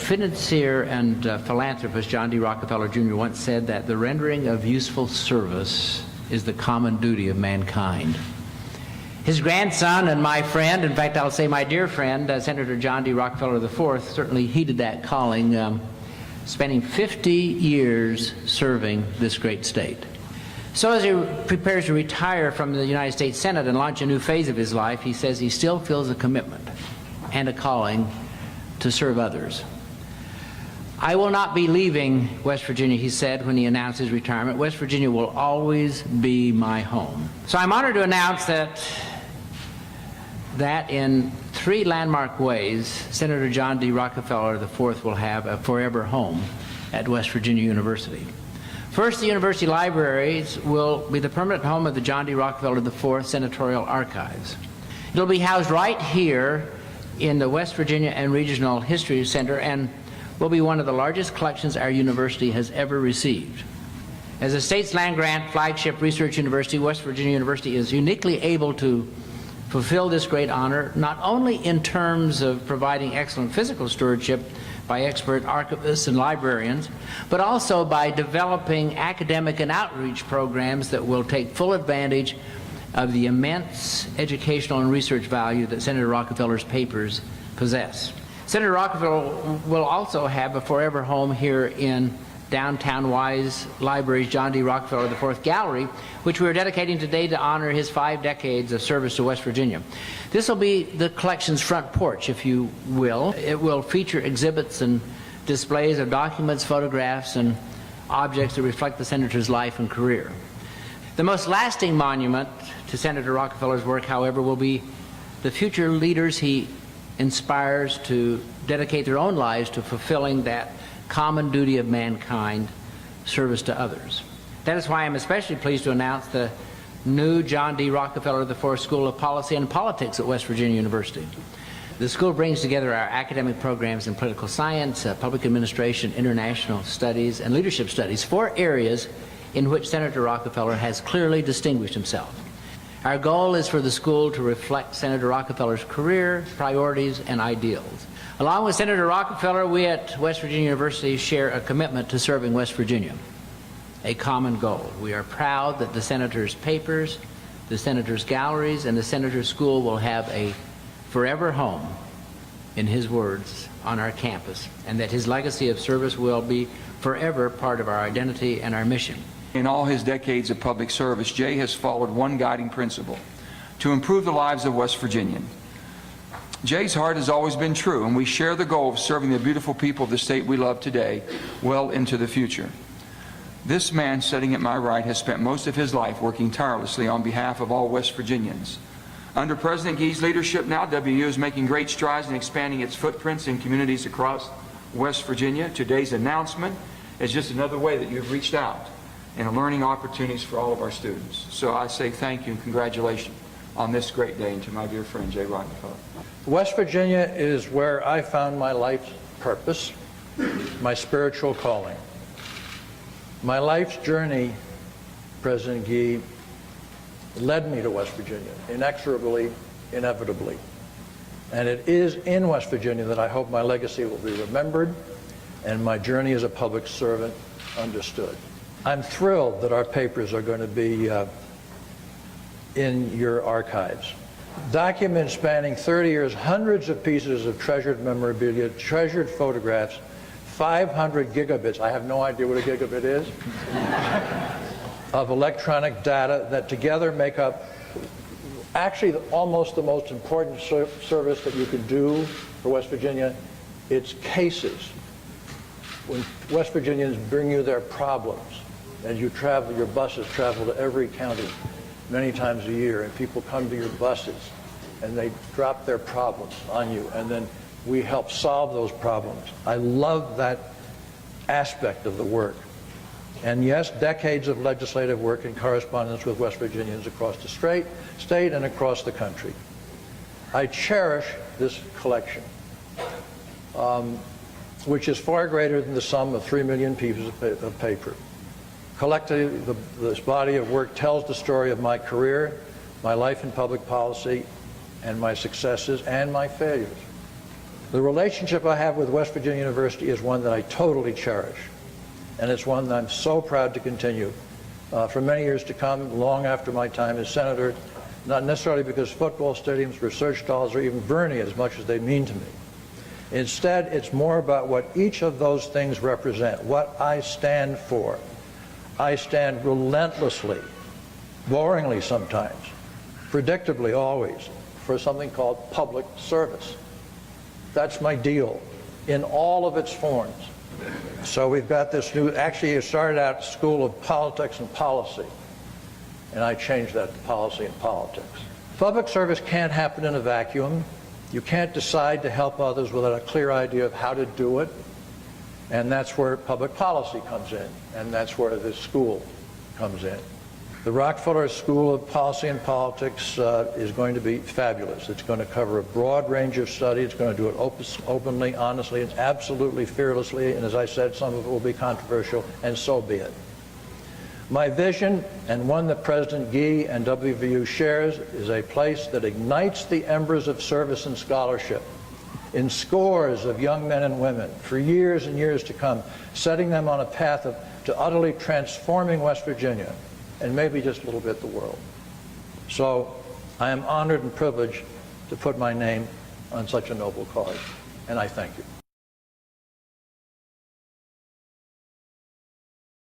financier and philanthropist John D. Rockefeller Jr. once said that the rendering of useful service is the common duty of mankind. His grandson and my friend, in fact I'll say my dear friend, Senator John D. Rockefeller IV, certainly heeded that calling, spending 50 years serving this great state. So as he prepares to retire from the United States Senate and launch a new phase of his life, he says he still feels a commitment and a calling to serve others. I will not be leaving West Virginia, he said when he announced his retirement. West Virginia will always be my home. So I'm honored to announce that in 3 landmark ways, Senator John D. Rockefeller IV will have a forever home at West Virginia University. First, the university libraries will be the permanent home of the John D. Rockefeller IV Senatorial Archives. It'll be housed right here in the West Virginia and Regional History Center and will be one of the largest collections our university has ever received. As a state's land-grant flagship research university, West Virginia University is uniquely able to fulfill this great honor, not only in terms of providing excellent physical stewardship by expert archivists and librarians, but also by developing academic and outreach programs that will take full advantage of the immense educational and research value that Senator Rockefeller's papers possess. Senator Rockefeller will also have a forever home here in downtown Wise Library's John D. Rockefeller IV Gallery, which we are dedicating today to honor his 5 decades of service to West Virginia. This will be the collection's front porch, if you will. It will feature exhibits and displays of documents, photographs, and objects that reflect the Senator's life and career. The most lasting monument to Senator Rockefeller's work, however, will be the future leaders he inspires to dedicate their own lives to fulfilling that common duty of mankind, service to others. That is why I'm especially pleased to announce the new John D. Rockefeller IV School of Policy and Politics at West Virginia University. The school brings together our academic programs in political science, public administration, international studies, and leadership studies, 4 areas in which Senator Rockefeller has clearly distinguished himself. Our goal is for the school to reflect Senator Rockefeller's career, priorities, and ideals. Along with Senator Rockefeller, we at West Virginia University share a commitment to serving West Virginia, a common goal. We are proud that the Senator's papers, the Senator's galleries, and the Senator's school will have a forever home, in his words, on our campus, and that his legacy of service will be forever part of our identity and our mission. In all his decades of public service, Jay has followed one guiding principle: to improve the lives of West Virginians. Jay's heart has always been true, and we share the goal of serving the beautiful people of the state we love today well into the future. This man sitting at my right has spent most of his life working tirelessly on behalf of all West Virginians. Under President Gee's leadership now, WVU is making great strides in expanding its footprints in communities across West Virginia. Today's announcement is just another way that you've reached out and learning opportunities for all of our students. So I say thank you and congratulations on this great day, and to my dear friend Jay Rockefeller. West Virginia is where I found my life's purpose, my spiritual calling. My life's journey, President Gee, led me to West Virginia, inexorably, inevitably. And it is in West Virginia that I hope my legacy will be remembered and my journey as a public servant understood. I'm thrilled that our papers are going to be in your archives. Documents spanning 30 years, hundreds of pieces of treasured memorabilia, treasured photographs, 500 gigabits, I have no idea what a gigabit is, of electronic data that together make up actually almost the most important service that you could do for West Virginia. It's cases. When West Virginians bring you their problems, and you travel, your buses travel to every county many times a year, and people come to your buses and they drop their problems on you, and then we help solve those problems. I love that aspect of the work. And yes, decades of legislative work and correspondence with West Virginians across the state and across the country. I cherish this collection, which is far greater than the sum of 3 million pieces of paper. Collectively, this body of work tells the story of my career, my life in public policy, and my successes and my failures. The relationship I have with West Virginia University is one that I totally cherish, and it's one that I'm so proud to continue for many years to come, long after my time as senator, not necessarily because football stadiums, research dollars, or even Bernie as much as they mean to me. Instead, it's more about what each of those things represent, what I stand for. I stand relentlessly, boringly sometimes, predictably always, for something called public service. That's my deal in all of its forms. So we've got this new, actually it started out School of Politics and Policy, and I changed that to Policy and Politics. Public service can't happen in a vacuum. You can't decide to help others without a clear idea of how to do it, and that's where public policy comes in, and that's where this school comes in. The Rockefeller School of Policy and Politics is going to be fabulous. It's going to cover a broad range of study. It's going to do it openly, honestly, and absolutely fearlessly, and as I said, some of it will be controversial, and so be it. My vision, and one that President Gee and WVU shares, is a place that ignites the embers of service and scholarship in scores of young men and women for years and years to come, setting them on a path to utterly transforming West Virginia and maybe just a little bit the world. So I am honored and privileged to put my name on such a noble cause, and I thank you.